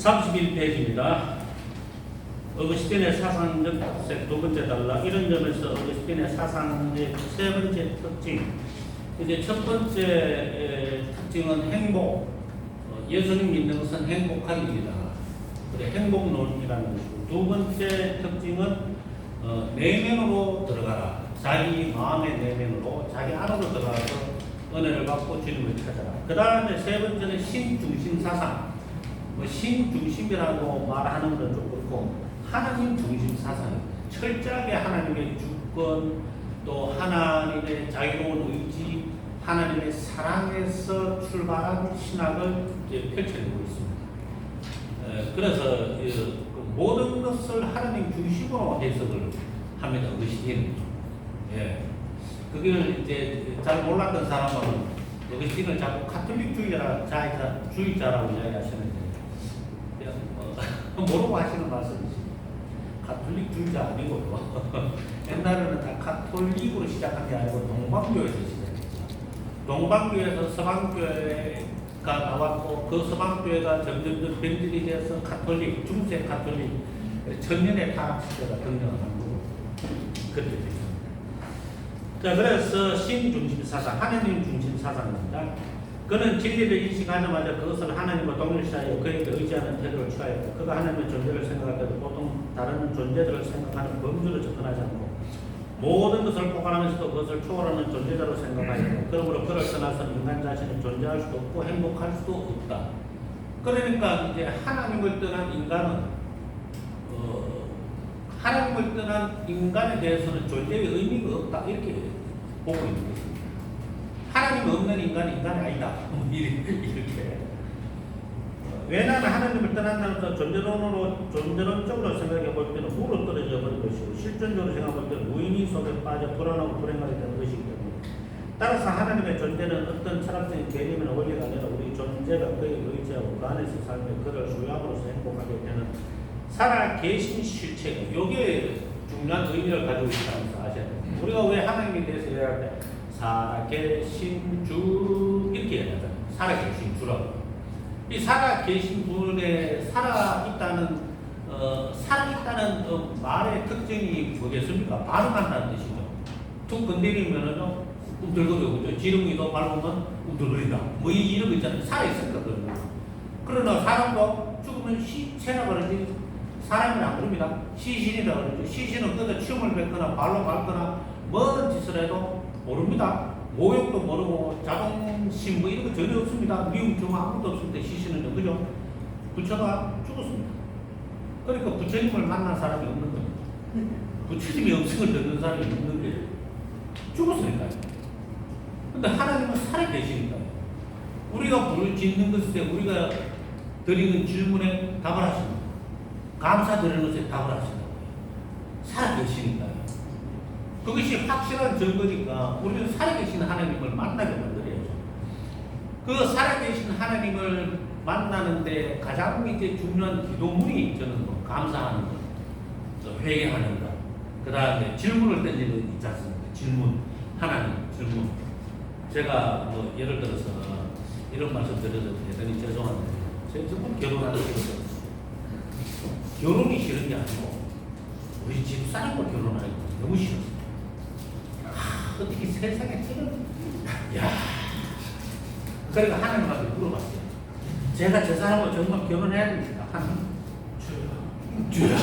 31페이지입니다. 어거스틴의 사상적 특색 두 번째 단락. 이런 점에서 어거스틴의 사상의 세 번째 특징. 이제 첫 번째 특징은 행복. 예수님 믿는 것은 행복하기입니다. 그래, 행복론이라는 것이고, 두 번째 특징은 내면으로 들어가라. 자기 마음의 내면으로, 자기 안으로 들어가서 은혜를 받고 주님을 찾아라. 그 다음에 세 번째는 신중심 사상. 신중심이라고 말하는 건 좀 그렇고, 하나님 중심 사상. 철저하게 하나님의 주권, 또 하나님의 자유로운 의지, 하나님의 사랑에서 출발한 신학을 이제 펼쳐내고 있습니다. 그래서 모든 것을 하나님 중심으로 해석을 합니다. 어거스틴. 예. 그걸 이제 잘 몰랐던 사람은 어거스틴을 자꾸 주의자라고 이야기하시는데, 모르고 하시는 말씀이십니다. 가톨릭주의자 아니고요. 옛날에는 다 가톨릭으로 시작한 게 아니고 동방교에서 시작했죠. 동방교에서 서방교회가 나왔고, 그 서방교회가 점점 변질이 돼서 가톨릭, 중세 가톨릭, 천년의 타락시대가 등장을 한 거고, 그렇게 됐습니다. 자, 그래서 신중심 사상, 하나님 중심 사상입니다. 그는 진리를 인식하자마자 그것을 하나님과 동일시하여 그에게 의지하는 태도를 취하였다. 그가 하나님의 존재를 생각할 때도 보통 다른 존재들을 생각하는 범주로 접근하지 않고 모든 것을 포괄하면서도 그것을 초월하는 존재자로 생각하였다. 그러므로 그를 떠나서 인간 자신은 존재할 수도 없고 행복할 수도 없다. 그러니까 이제 하나님을 떠난 인간은 하나님을 떠난 인간에 대해서는 존재의 의미가 없다. 이렇게 보고 있는 것입니다. 하나님 없는 인간이 아니다. 이렇게. 왜냐하면 하나님을 떠난다면서 존재론적으로 생각해 볼 때는 무로 떨어져 버린 것이고, 실존적으로 생각해 볼 때는 무의미 속에 빠져 불안하고 불행하게 되는 것이기 때문에, 따라서 하나님의 존재는 어떤 철학적인 개념이나 원리가 아니라 우리 존재가 그에 의지하고 그 안에서 살며 그를 소유함으로써 행복하게 되는 살아계신 실체가, 이게 중요한 의미를 가지고 있다는 것을 아셔야 됩니다. 우리가 왜 하나님에 대해서 이야기할 때 살아계신 주 이렇게 얘기하잖아요. 살아계신 주라고. 이 살아계신 분에 살아있다는 말의 특징이 뭐겠습니까? 반응한다는 뜻이죠. 툭 건드리면은 움들거리고, 그죠? 지렁이도 밟으면 움들거린다. 뭐 이런 거 있잖아요. 살아있으니까 그런 거. 그러나 사람도 죽으면 시체라 그러지 사람이라 안 그럽니다. 시신이라 그러죠. 시신은 그저 춤을 뱉거나 발로 밟거나 뭐든 짓을 해도 모릅니다. 모욕도 모르고 자존심 뭐 이런 거 전혀 없습니다. 미움 좀 아무것도 없습니다. 시신은 그죠? 부처가 죽었습니다. 그러니까 부처님을 만난 사람이 없는 겁니다. 부처님의 음성을 듣는 사람이 없는 거예요. 죽었으니까요. 근데 하나님은 살아계시니까요. 우리가 부르짖는 것에 우리가 드리는 질문에 답을 하십니다. 감사드리는 것에 답을 하신다고요. 살아계시니까요. 그것이 확실한 증거니까 우리는 살아계신 하나님을 만나게 만들어야죠. 그 살아계신 하나님을 만나는데 가장 이제 중요한 기도문이 저는 뭐 감사하는 것, 회개하는 것, 그 다음에 질문을 던지는 거 있지 않습니까? 질문, 하나님 질문. 제가 뭐 예를 들어서 이런 말씀 드려도 대단히 죄송한데, 제가 정말 결혼하는 게 싫어요. 결혼이 싫은 게 아니고 우리 집사람과 결혼하는 게 너무 싫었어요. 어떻게 세상에 저런, 야. 그러니까 하나님한테 물어봤어요. 제가 저 사람하고 정말 결혼해야 됩니까? 하나님. 주여.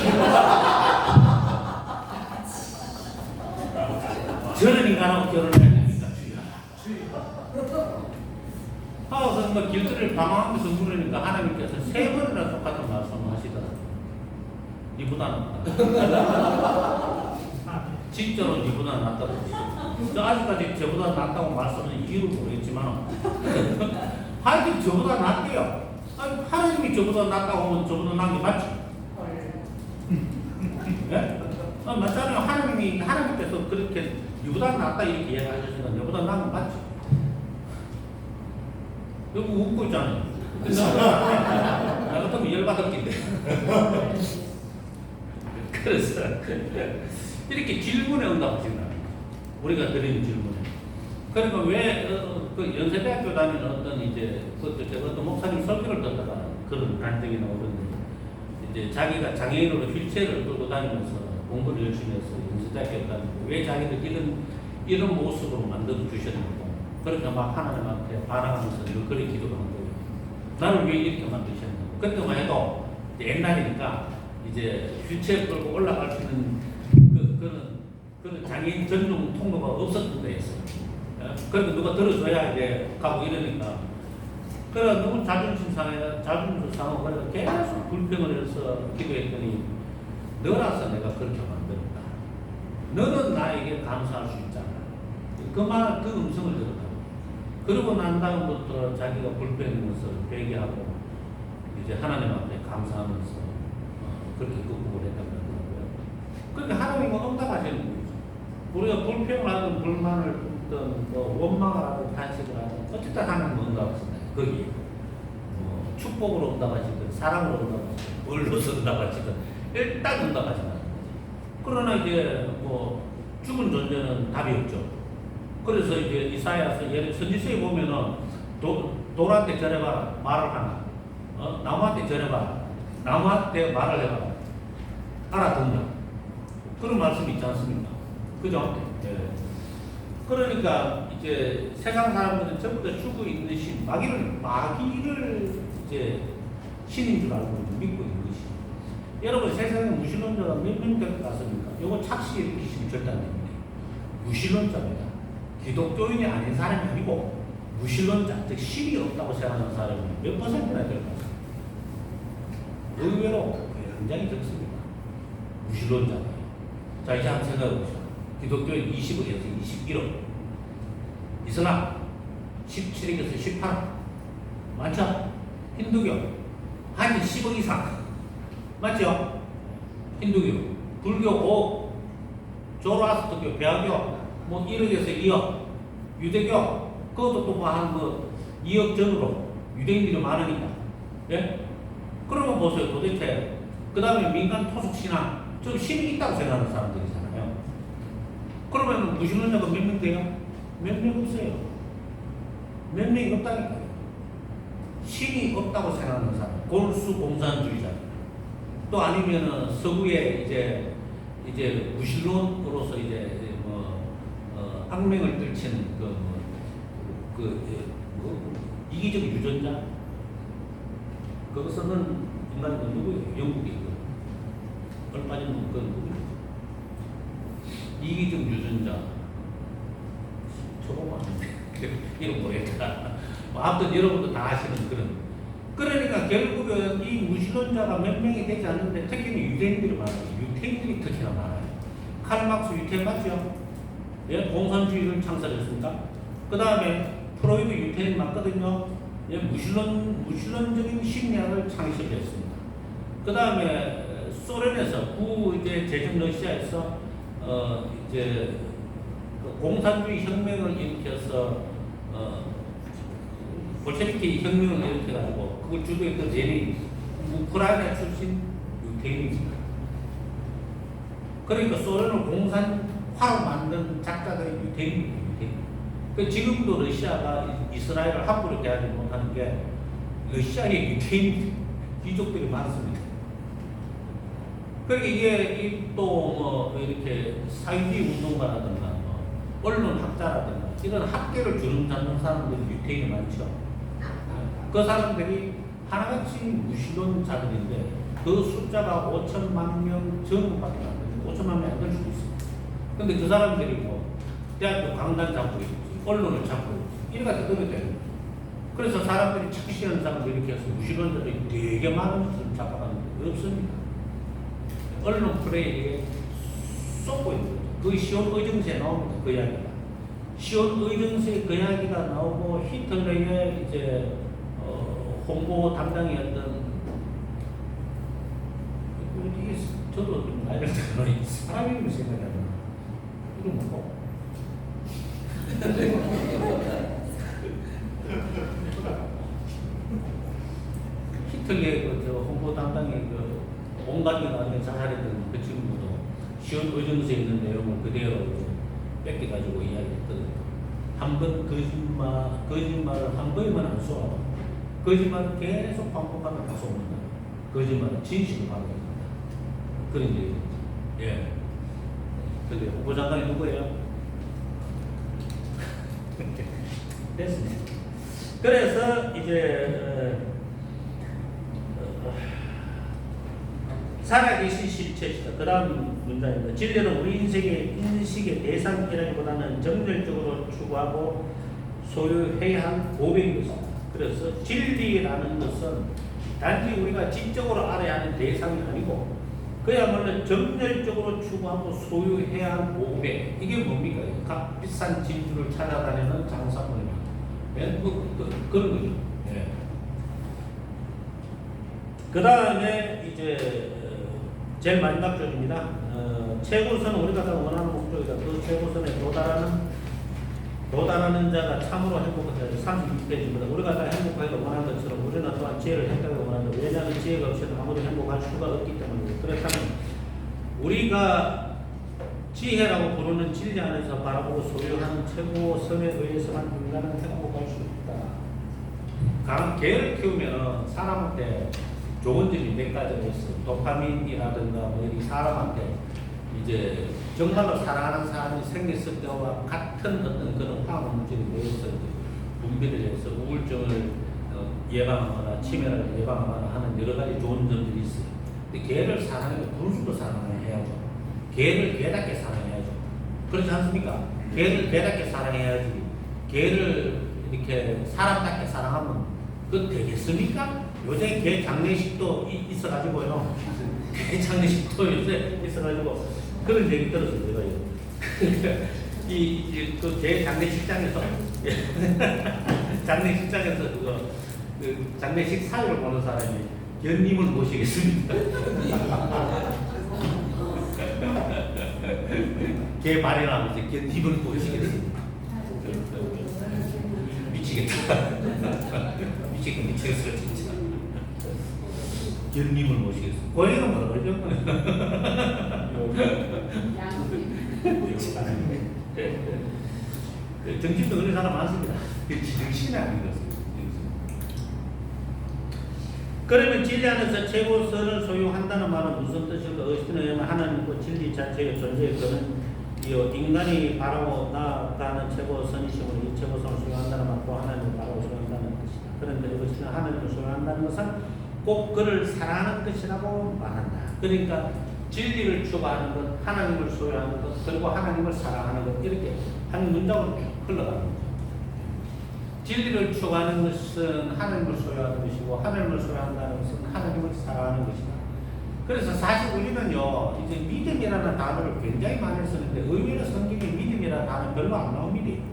저런 인간하고 결혼해야 됩니까? 주여. 하고서 뭐 길거리를 방황하면서 물으니까 하나님께서 세 번이나 똑같은 말씀을 하시더라고요. 니보다 낫다. 진짜로 니보다 낫다고. 아직까지 저보다 낫다고 말씀은 이유를 모르겠지만 하나님 저보다 낫대요. 아니, 하나님이 저보다 낫다고 하면 저보다 나은 게 맞지? 네? 맞잖아요. 하나님께서 그렇게 니보다 낫다 이렇게 이야기하셨으니까 너보다 나은 게 맞지? 여기 웃고 있잖아요. 나 같으면 열받았긴데. 그래서 이렇게 질문에 응답하신다. 우리가 드리는 질문에. 그러니까 왜 그 연세대학교 다니는 어떤 이제 어떤 목사님 설교를 듣다가 그런 간증이 나오던데, 이제 자기가 장애인으로 휠체어를 끌고 다니면서 공부를 열심히 해서 연세대학교 다니고 왜 자기를 이런 모습으로 만들어 주셨냐고. 그러니까 막 하나님한테 반항하면서 늘 그렇게 기도를 한 거예요. 나를 왜 이렇게 만드셨냐고. 그때만 해도 옛날이니까 이제 휠체어 끌고 올라갈 수 있는 그런 장애인 전용 통로가 없었던 데였어요. 그러니까 누가 들어줘야 이제 가고 이러니까. 그래 너무 자존심 상하고 그래서 계속 불평을 해서 기도했더니 너라서 내가 그렇게 만들었다. 너는 나에게 감사할 수 있잖아. 그 음성을 들었다. 그러고 난 다음부터 자기가 불평하면서 회개하고 이제 하나님 앞에 감사하면서 그렇게 극복을 했다고 하더라고요. 그러니까 하나님은 응답하시는 거죠. 우리가 불평을 하든 불만을 하든 뭐 원망을 하든 탄식을 하든 어쨌든 하나님은 응답하신다. 거기 축복으로 응답하시든 사랑으로 응답하시든 뭘로서 응답하시든 일단 응답하신다는 거지. 그러나 이제 뭐 죽은 존재는 답이 없죠. 그래서 이제 이사야서 선지서에 보면은 돌한테 절해봐라 말을 하나, 나무한테 절해봐라 나무한테 말을 해봐라 알아듣는다. 그런 말씀이 있지 않습니까? 그죠? 네. 그러니까 이제 세상 사람들은 전부 다 죽어 있는 신, 마귀를 이제 신인 줄 알고 믿고 있는 것이. 여러분 세상에 무신론자가 몇 명 될 것 같습니까? 이거 착시 일으키시면 절대 안 됩니다. 무신론자입니다. 기독교인이 아닌 사람이 아니고 무신론자, 즉 신이 없다고 생각하는 사람이 몇 퍼센트나 될 것 같습니다. 의외로 굉장히 적습니다. 무신론자가. 자 이제 한번 생각해 보시죠. 기독교인 20억에서 21억, 이슬람 17억에서 18억, 맞죠? 힌두교 한 10억 이상, 맞죠? 힌두교, 불교 5억, 조로아스터교, 배화교 뭐 1억에서 2억, 유대교 그것도 또 한 2억 전으로 유대인들이 많으니까, 예? 그러면 보세요. 도대체 그 다음에 민간 토속 신앙, 좀 신이 있다고 생각하는 사람들이잖아요. 그러면 무신론자가 몇 명 돼요? 몇 명 없어요. 몇 명이 없다니까요. 신이 없다고 생각하는 사람, 골수 공산주의자. 또 아니면은 서구에 이제 무신론으로서 이제 악맹을 떨치는 이기적 유전자. 그것은 인간이 누구예요? 영국이고. 얼마 전에 그 누구예요? 이기적 유전자. 저보고 아는데 이름 모르겠다. 아무튼 여러분도 다 아시는 그런. 그러니까 결국은 이 무신론자가 몇 명이 되지 않는데 특히는 유대인들이 많아요. 유태인들이 특히나 많아요. 칼막스 유태인 맞죠? 예, 공산주의를 창설했습니다. 그 다음에 프로이드 유태인 맞거든요. 예, 무신론적인 심리학을 창시했습니다. 그 다음에 소련에서 이제 제정 러시아에서 이제 공산주의 혁명을 일으켜서 볼셰비키 혁명을 일으켜가지고 그걸 주도했던 레닌, 우크라이나 출신 유태인입니다. 그러니까 소련을 공산화로 만든 작자들이 유태인입니다. 그 지금도 러시아가 이스라엘을 함부로 대하지 못하는 게 러시아의 유태인 귀족들이 많습니다. 그러니까 이게 또 이렇게 사회주의 운동가라든가 언론학자라든가 이런 학계를 주름잡는 사람들이 유태인이 많죠. 그 사람들이 하나같이 무신론자들인데 그 숫자가 5천만 명 정도밖에 안 됩니다. 5천만 명이 안 될 수도 있습니다. 근데 그 사람들이 대학교 강단 잡고 있지, 언론을 잡고 있지, 이런 것들 그렇게 됩니다. 그래서 사람들이 착시하는 사람들이 이렇게 해서 무신론자들이 되게 많은 것을 잡아가는 게 없습니다. 언론 플레이에 쏟고 있는 거죠. 그 시온 의정서에 나옵니다. 그 이야기가. 시온 의정서에 그 이야기가 나오고 히틀러의 이제 홍보 담당이었던 이게 저도 좀 나이를 들어서 사람 이름이 생각이 안 나요. 이름 뭐고? 히틀러의 홍보 담당의 온갖 게 나중에 자살했던 그 친구도 시온 의정서에 있는 내용을 그대로 뺏겨가지고 이야기했거든요. 한 번 거짓말을 한 번이면 안 쏘아. 거짓말을 계속 반복하면 다 쏘는다. 거짓말은 진실을 바라야 된다. 그런 얘기죠. 예. 근데 후보장관이 누구예요? 됐습니다. 그래서 이제 살아계신 실체시다. 그 다음 문장입니다. 진리는 우리 인식의 대상이라기보다는 정렬적으로 추구하고 소유해야 할 고백인 것입니다. 그래서 진리라는 것은 단지 우리가 지적으로 알아야 하는 대상이 아니고 그야말로 정렬적으로 추구하고 소유해야 할 고백. 이게 뭡니까? 값비싼 진주를 찾아다니는 장사꾼입니다. 예? 그런 거죠. 예. 그 다음에 이제 제일 마지막 쪽입니다. 최고선은 우리가 다 원하는 목적이다. 그 최고선에 도달하는 자가 참으로 행복하다. 36페이지입니다. 우리가 다 행복하기를 원하는 것처럼 우리는 또한 지혜를 행하기를 원한다. 왜냐하면 지혜가 없이는 아무도 행복할 수가 없기 때문입니다. 그렇다면 우리가 지혜라고 부르는 진리 안에서 바라보고 소유하는 최고선에 의해서만 인간은 행복할 수 있다. 개를 키우면 사람한테 좋은 점이 몇 가지가 있어요. 도파민이라든가 뭐 사람한테 이제 정말로 사랑하는 사람이 생겼을 때와 같은 어떤 그런 화학 물질이 내에서 분비를 해서 우울증을 예방하거나 치매를 예방하거나 하는 여러 가지 좋은 점들이 있어요. 근데 개를 사랑하면 분수도 사랑해야죠. 개를 개답게 사랑해야죠. 그렇지 않습니까? 개를 개답게 사랑해야지. 개를 이렇게 사람답게 사랑하면 그거 되겠습니까? 요새 개 장례식도 있어가지고요. 개 장례식도 요새 있어가지고 그런 얘기 들었어요. 제가 그 개 장례식장에서 장례식장에서 그 장례식 사회를 보는 사람이 견님을 모시겠습니다. 개 발현하면서 견님을 모시겠습니다. 미치겠다. 미치겠어 진짜. 견님을 모시겠습니다. 고향은 뭐라 그러죠? 정신도 그런 사람 많습니다. 정신이 아니겠어요. 그러면 진리 안에서 최고선을 소유한다는 말은 무슨 뜻일까? 어쨌든 하나님과 진리 자체의 존재에 그는 인간이 바라고 나아가는 최고선이심으로 이 최고선을 소유한다는 말도 하나님을 바라고 소유한다는 것이다. 그런데 이것은 하나님을 소유한다는 것은 꼭 그를 사랑하는 것이라고 말한다. 그러니까 진리를 추구하는 것, 하나님을 소유하는 것, 그리고 하나님을 사랑하는 것 이렇게 한 문장으로 쭉 흘러가는 거죠. 진리를 추구하는 것은 하나님을 소유하는 것이고 하나님을 소유한다는 것은 하나님을 사랑하는 것이다. 그래서 사실 우리는요 이제 믿음이라는 단어를 굉장히 많이 쓰는데 의외로 성경에 믿음이라는 단어 별로 안 나옵니다.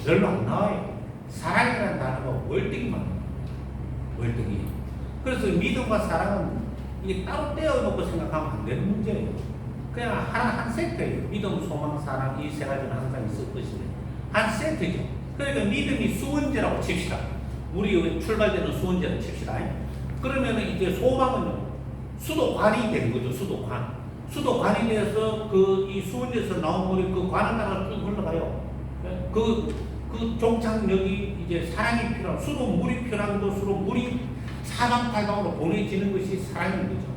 별로 안 나와요. 사랑이라는 단어가 월등히 많아요. 월등히. 그래서 믿음과 사랑은 이게 따로 떼어놓고 생각하면 안 되는 문제예요. 그냥 한 세트예요. 믿음, 소망, 사랑 이 세 가지는 항상 있을 것이네. 한 세트죠. 그러니까 믿음이 수원제라고 칩시다. 우리 출발되는 수원제라고 칩시다. 그러면 이제 소망은요 수도관이 되는 거죠. 수도관. 수도관이 돼서 이 수원제에서 나온 물이 그 관을 따라 쭉 흘러가요. 그 종착역이 이제 사랑이 필요한 수도 물이 필요한 곳으로 물이 사방팔방으로 보내지는 것이 사랑인 거죠.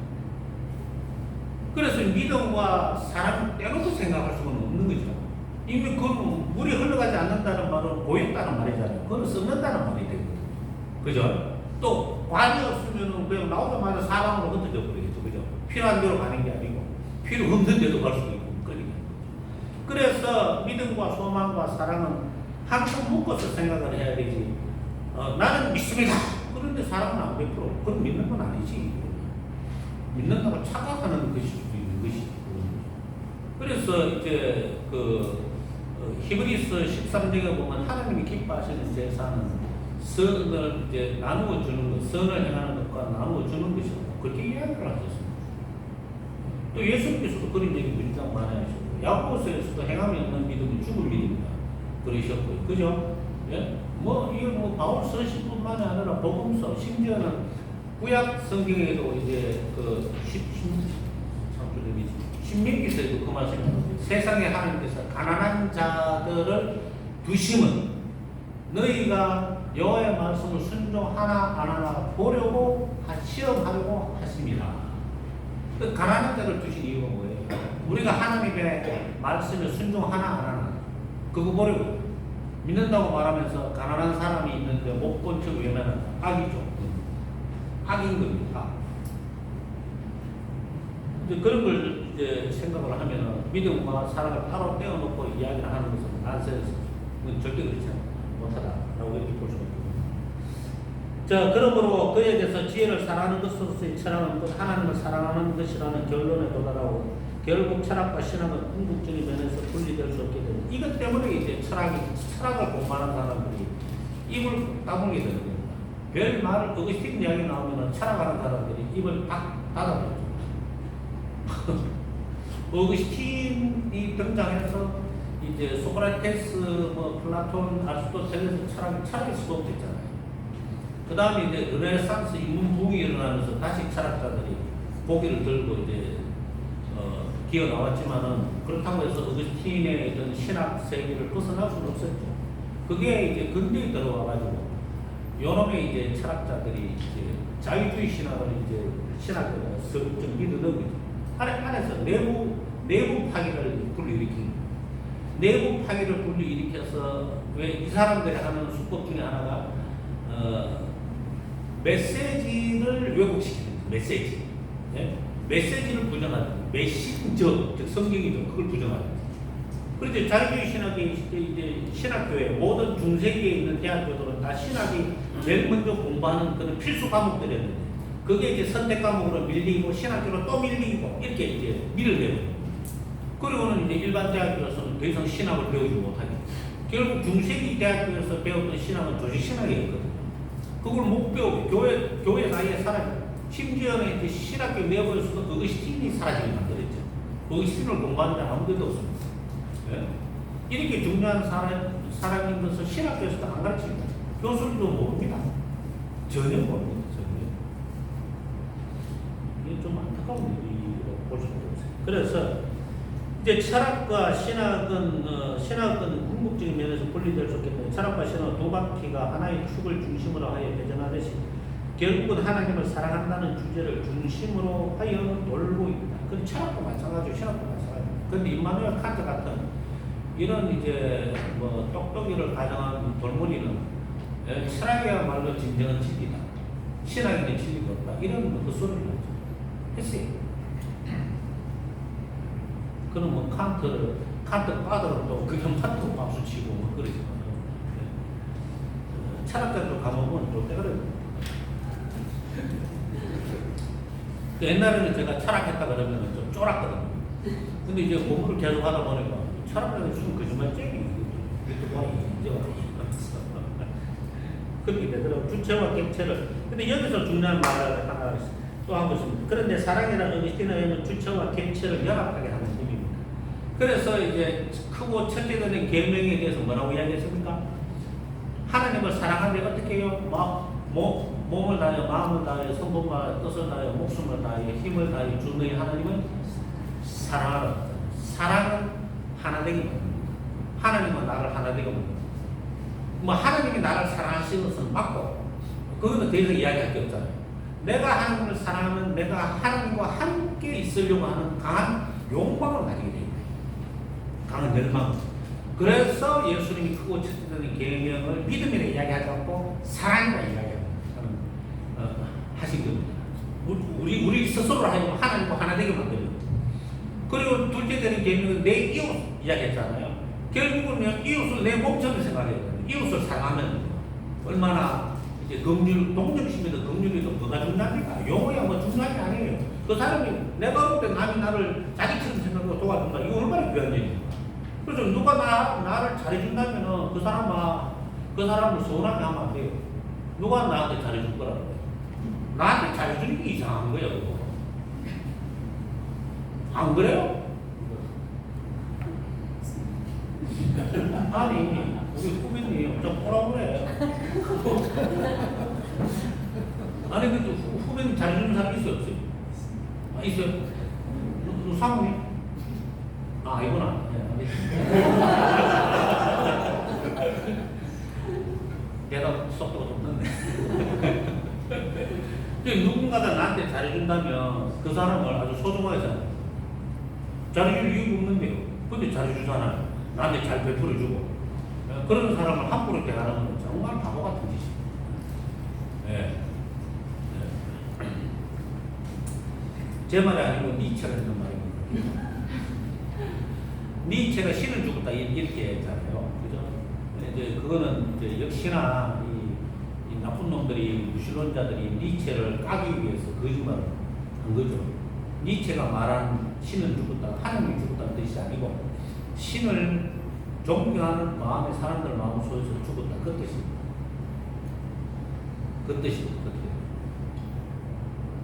그래서 믿음과 사랑을 떼놓고 생각할 수는 없는 거죠. 이미 그 물이 흘러가지 않는다는 말은 고였다는 말이잖아요. 그걸 썩는다는 말이 되거든요. 그죠? 또 관이 없으면 그냥 나오자마자 사방으로 흩어져 버리겠죠. 그죠? 필요한 대로 가는 게 아니고 필요 없는 데도 갈 수도 있고 그러니까. 그래서 믿음과 소망과 사랑은 항상 묶어서 생각을 해야 되지. 나는 믿습니다. 그런데 사랑은 안 100%. 그건 믿는 건 아니지. 믿는다고 착각하는 것일 수도 있는 것이지. 그래서 이제 히브리서 13장에 보면 하나님이 기뻐하시는 제사는 선을 이제 나누어 주는 것, 선을 행하는 것과 나누어 주는 것이라고 그렇게 이야기를 하셨습니다. 또 예수님께서도 그런 얘기 굉장히 많이 하셨고, 야고보서에서도 행함이 없는 믿음이 죽을 믿음이다 그러셨고요. 그죠? 예? 이거 바울 서신뿐만이 아니라 복음서, 심지어는 구약 성경에도 이제 신명기서에도 그 말씀입니다. 세상에 하나님께서 가난한 자들을 두심은 너희가 여호와의 말씀을 순종하나 안 하나 보려고 시험하려고 하십니다. 그 가난한 자를 두신 이유가 뭐예요? 우리가 하나님의 말씀을 순종하나 안 하나 그거 보려고 믿는다고 말하면서 가난한 사람이 있는데 못 본 척 외면하는 악이죠. 악인 겁니다. 이제 그런 걸 이제 생각을 하면은 믿음과 사랑을 따로 떼어놓고 이야기를 하는 것은 난센스. 그건 절대 그렇지 못하다라고 이렇게 볼 수가 있습니다. 자, 그러므로 그에 대해서 지혜를 사랑하는 것으로서의 철학은 곧 하나님을 사랑하는 것이라는 결론에 도달하고 결국 철학과 신학은 궁극적인 면에서 분리될 수 없게 됩니다. 이것 때문에 이제 철학을 공부하는 사람들이 입을 다물게 되는 겁니다. 별 말, 어거스틴 이야기 나오면 철학하는 사람들이 입을 딱 닫아버리죠. 어거스틴이 등장해서 이제 소크라테스, 플라톤, 아리스토텔레스 철학이 수업됐잖아요. 그 다음에 이제 르네상스 인문 부흥이 일어나면서 다시 철학자들이 고개를 들고 이제 기어 나왔지만은 그렇다고 해서 어거스틴의 어떤 신학 세계를 벗어날 수는 없었죠. 그게 이제 근대에 들어와가지고 요놈의 이제 철학자들이 이제 자유주의 신학을 이제 신학을 좀 믿는 거죠. 안에서 내부 파괴를 불러일으킨 내부 파괴를 불러일으켜서 왜 이 사람들이 하는 수법 중에 하나가 메시지를 왜곡시키는 거예요. 메시지. 네? 메시지를 부정하는 거예요. 메신저, 즉 성경이죠. 그걸 부정하는 거예요. 그런데 자유주의 신학의 이제 신학교에 모든 중세기에 있는 대학교들은 다 신학이 제일 먼저 공부하는 그런 필수 과목들이었는데 그게 이제 선택 과목으로 밀리고 신학교로 또 밀리고 이렇게 이제 밀려요. 그리고는 이제 일반 대학교에서는 더 이상 신학을 배우지 못하게. 결국 중세기 대학교에서 배웠던 신학은 조직 신학이었거든요. 그걸 못 배우고 교회 아예 사라져요. 심지어는 이제 신학교 내부에서도 어거스틴이 사라지게 만들었죠. 어거스틴을 공부하는 데 아무데도 없습니다. 네? 이렇게 중요한 사람인 것을 신학교에서도 안 가르칩니다. 교수들도 모릅니다. 전혀 모릅니다. 전혀. 이게 좀 안타까운 일이라고 볼 수가 없어요. 그래서 이제 철학과 신학은 궁극적인 면에서 분리될 수 없기 때문에 철학과 신학은 두 바퀴가 하나의 축을 중심으로 하여 배전하듯이 결국은 하나님을 사랑한다는 주제를 중심으로 하여 돌고 있다. 그 철학도 마찬가지고 신학도 마찬가지고. 그런데 임마누엘 칸트 같은 이런 이제 똑똑이를 가정한 돌머리는 철학이야말로 진정한 진리다. 신학에는 진리가 없다. 이런 헛소리를 했어요. 그럼 칸트 빠들은 또 그냥 칸트 박수 치고 그러지. 철학자들 가보면 또 때그래요. 옛날에는 제가 철학했다 그러면 좀 쫄았거든요. 근데 이제 공부를 계속 하다 보니까 철학자들 무슨 거짓말쟁이. 이렇게 보니 이제 그렇게 되더라고요. 주체와 객체를. 근데 여기서 중요한 말을 하나 또 하고 있습니다. 그런데 사랑이라는 어거스틴은 주체와 객체를 연합하게 하는 힘입니다. 그래서 이제 크고 첫째되는 계명에 대해서 뭐라고 이야기했습니까? 하나님을 사랑하는데 어떻게 해요? 몸을 다하여 마음을 다하여 성품과 뜻을 다하여 목숨을 다하여 힘을 다하여 주 너희 하나님을 사랑하라. 사랑은 하나되기 만듭니다. 하나님은 나를 하나되게 만듭니다. 하나님이 나를 사랑하시는 것은 맞고 그거는 더 이상 이야기할 게 없잖아요. 내가 하나님을 사랑하면 내가 하나님과 함께 있으려고 하는 강한 욕망을 가지게 됩니다. 강한 열망. 그래서 예수님이 크고 첫째되는 계명을 믿음이라 이야기하지 않고 사랑이라 이야기합니다. 하신 겁니다. 우리 스스로를 하여금 하나님과 하나 되게 만들어요. 그리고 둘째 되는 계명은 내 이웃 이야기했잖아요. 결국은 이웃을 내 몸처럼 생각해야 돼요. 이웃을 사랑하면 얼마나 이제 동정심에도 긍휼에도 뭐가 중요합니까? 용어야 중요한 게 아니에요. 그 사람이 내가 볼 때 남이 나를 자기처럼 생각하고 도와준다. 이거 얼마나 귀한 얘기입니까? 그래서 누가 나를 잘해준다면 그 사람을 서운하게 하면 안 돼요. 누가 나한테 잘해줄 거라고. 나한테 잘해주는 게 이상한 거예요. 그거. 안 그래요? 아니 우리 후배님 좀 뭐라 그래. 아니 근데 후배님 잘해주는 사람 있어요 없어요? 있어요? 상훈이? 이거나. 대답 쏙 누군가가 나한테 잘해준다면 그 사람을 아주 소중하게 생각해요. 잘해줄 이유가 없는데요. 근데 잘해주잖아요. 나한테 잘 베풀어주고. 그런 사람을 함부로 대하는 건 정말 바보 같은 짓이에요. 예. 제 말이 아니고 니체가 했던 말입니다. 니체가 신을 죽었다 이렇게 했잖아요. 그죠? 이제 그거는 이제 역시나 이 나쁜 놈들이 무신론자들이 니체를 까기 위해서 거짓말을 한 거죠. 니체가 말한 신은 죽었다, 하나님이 죽었다는 뜻이 아니고 신을 존경하는 마음이 사람들 마음 속에서 죽었다 그 뜻입니다. 그 뜻입니다.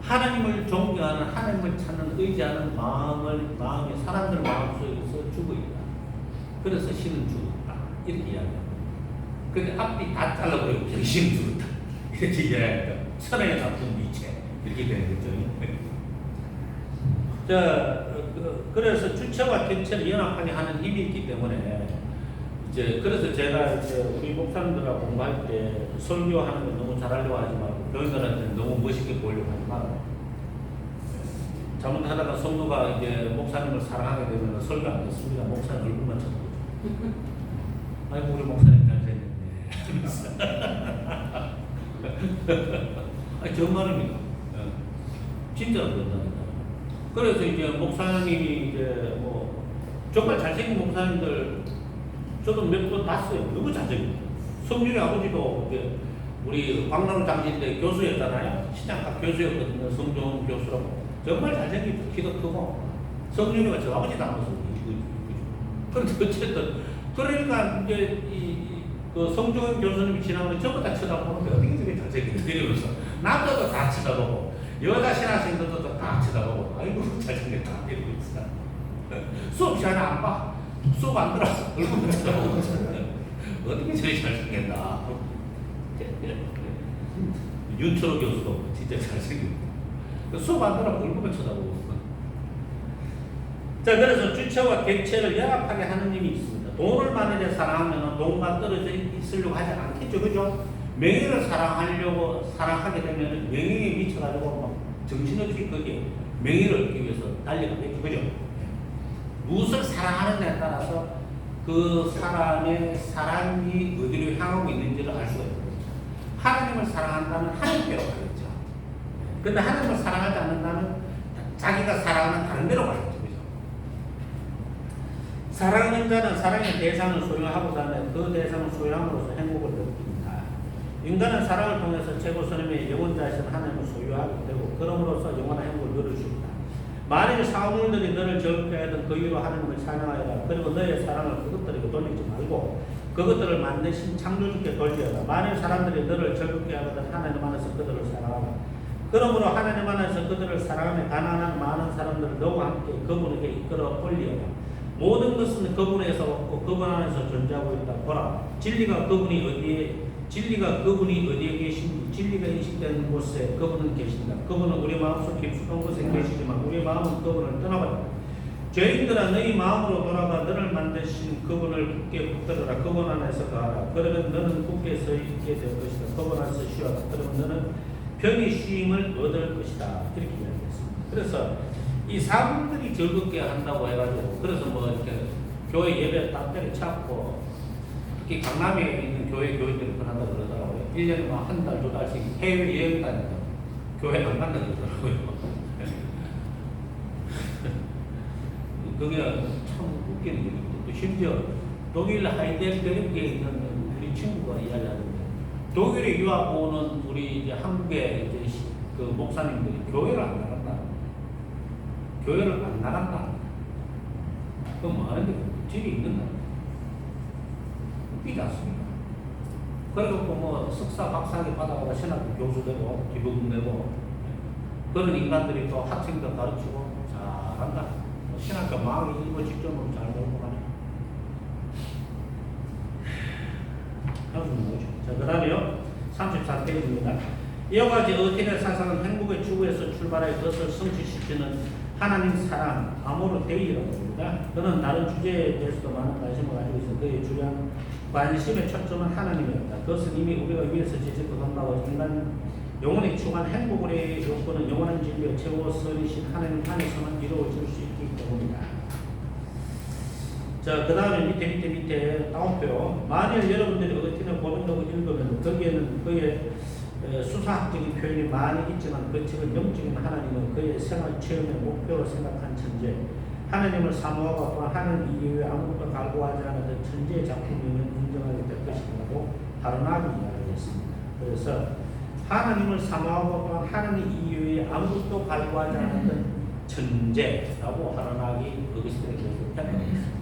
하나님을 존경하는, 하나님을 찾는, 의지하는 마음이 사람들 마음속에서 죽어있다. 그래서 신은 죽었다. 이렇게 이야기합니다. 근데 앞뒤 다 잘라버리고 신은 죽었다. 이렇게 이야기합니다. 천하의 나쁜 미체. 이렇게 되는 거죠. 자, 그래서 주체와 객체를 연합하게 하는 힘이 있기 때문에 이제 그래서 제가 이제 우리 목사님들하고 공부할 때 설교하는 거 너무 잘하려고 하지 말고 교인들한테 너무 멋있게 보이려고 하지 말아요. 잘못하다가 성도가 이제 목사님을 사랑하게 되면 설교 안 됐습니다. 목사님 얼굴만 쳐다보죠. 아이고 우리 목사님 잘생겼네. 아니 정말입니다. 진짜로 그런답니다. 그래서 이제 목사님이 이제 뭐 정말 잘생긴 목사님들 저도 몇 번 봤어요. 너무 잘생겼어요. 성률이 아버지도 이제 우리 광나루 장신대 교수였잖아요. 신양학 교수였거든요. 성종 교수라고. 정말 잘생기고 키도 크고 성률이가 저 아버지 닮았어요. 그런데 어쨌든 그러니까 이제 그 성종 교수님이 지나가면 전부 다 쳐다보는데 어떻게 저렇게 잘생기는지 이러면서 남자도 다 쳐다보고 여자 신학생들도 다 쳐다보고 아이고 잘생겼다 이러면서 수업 시간에 안 봐. 수업 안 들어. 얼굴만 쳐다보고 어떻게 저렇게 잘생겼나. 윤철호 교수도 진짜 잘생겼고 수업 안 들어. 얼굴만 쳐다보고. 자, 그래서 주체와 객체를 연합하게 하는 힘이 있습니다. 돈을 만약에 사랑하면 돈과 떨어져 있으려고 하지 않겠죠. 그죠? 명예를 사랑하게 되면 명예에 미쳐가지고 막 정신없이 거기에 명예를 얻기 위해서 달려가겠죠. 그죠? 무엇을 사랑하는 데에 따라서 그 사람의 사랑이 어디로 향하고 있는지를 알 수가 있거든요. 하나님을 사랑한다면 하나님께로 가겠죠. 근데 하나님을 사랑하지 않는다면 자기가 사랑하는 다른 데로 가겠죠. 그죠? 사랑하는 자는 사랑의 대상을 소유하고자 하면 그 대상을 소유함으로써 행복을 느낍니다. 인간은 사랑을 통해서 최고 선임의 영원자이신 하나님을 소유하게 되고 그럼으로써 영원한 행복을 누릴 수 있다. 만일 사물들이 너를 즐겁게 하던 그 이유로 하나님을 찬양하여라. 그리고 너의 사랑을 그것들에게 돌리지 말고 그것들을 만드신 창조주께 돌리어라. 만일 사람들이 너를 즐겁게 하거든 하나님 안에서 그들을 사랑하라. 그러므로 하나님 안에서 그들을 사랑하며 가난한 많은 사람들을 너와 함께 그분에게 이끌어 올리어라. 모든 것은 그분에서 없고 그분 안에서 존재하고 있다. 보라, 진리가 그분이 어디에 계신지 진리가 인식되는 곳에 그분은 계신다. 그분은 우리 마음속 깊숙한 곳에 계시지만 우리 마음은 그분을 떠나버린다. 죄인들아 너희 마음으로 돌아가 너를 만드신 그분을 굳게 붙들어라. 그분 안에서 가라. 그러면 너는 굳게 서 있게 될 것이다. 그분 안에서 쉬어라. 그러면 너는 편히 쉼을 얻을 것이다. 이렇게 이야기했습니다. 그래서 이 사람들이 즐겁게 한다고 해가지고 그래서 뭐 이렇게 교회 예배 딱 때려잡고 특히 강남에 있는 교회들이 그런다고 그러더라고요. 1년에 한 달, 두 달씩 해외여행 다닌다고. 교회 안 간다고 그러더라고요. 그게 참 웃기는 일이고, 또 심지어 독일 하이델베르크에 있는 우리 친구가 이야기하는데, 독일에 유학 오는 우리 이제 한국의 이제 그 목사님들이 교회를 안 나간다. 교회를 안 나간다. 그럼 뭐 하는데? 집이 있는다. 웃기지 않습니까? 그리고 뭐 석사, 박사학위 받아가다 신학교 교수 되고, 기부금 내고, 그런 인간들이 또 학생들 가르치고 잘한다. 신학교 망하기 일보 직전으로 잘 놀고 가네. 뭐죠? 자, 그 다음에요. 34페이지입니다. 이와 같이 어틴의 사상은 행복의 추구에서 출발해 그것을 성취시키는 하나님 사랑, 아모르 데이라고 합니다. 그는 다른 주제에 대해서도 많은 관심을 가지고 있어 그의 주요한 관심의 초점은 하나님이었다. 그것은 이미 우리가 위에서 지적한 바와 인간 영혼의 충만 있지만 행복의 요건은 영원한 진리와 최고 선이신 하나님 안에서만 이루어질 수 있기 때문이다. 자, 그 다음에 밑에 다운표. 만일 여러분들이 어거틴을 고민하고 읽으면 거기에는 그의 수사학적인 표현이 많이 있지만 그 책은 영적인 하나님은 그의 생활 체험의 목표로 생각한 천재, 하나님을 사모하고 또한 하나님 이외에 아무것도 갈구하지 않은 그 천재의 작품이면 인정하게 될 것이라고 바로나기 이야기했습니다. 그래서 하나님을 사모하고 또한 하나님 이외에 아무것도 갈구하지 않은 천재라고 바로나기 어거스틴에 대해서 평가했습니다.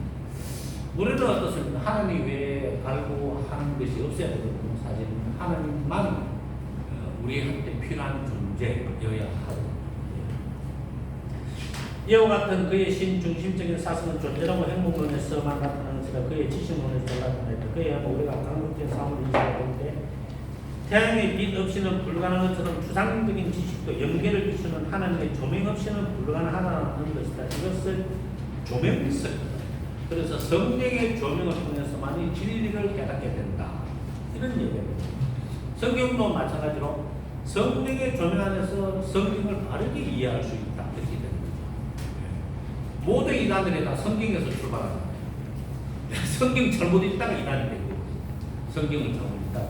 우리는 어떻습니까? 하나님 외에 갈구하는 것이 없어야 되거든요. 사실 하나님만 우리한테 필요한 존재여야 하고, 이와 같은 그의 신중심적인 사상은 존재라고 행복론에서만 나타나는 것이라 그의 지식론에서 나타났다. 그의 우리가 강력한 싸움을 인식할 때 태양의 빛 없이는 불가능한 것처럼 추상적인 지식도 연계를 비추는 하나님의 조명 없이는 불가능하다는 것이다. 이것을 조명했어요. 그래서 성령의 조명을 통해서만이 진리를 깨닫게 된다. 이런 얘기입니다. 성경도 마찬가지로 성령의 조명 안에서 성경을 바르게 이해할 수 있다. 이렇게 되는 거죠. 모든 이단들이 다 성경에서 출발한다. 성경 잘못 읽다가 이단이 되고, 성경을 잘못 읽다가.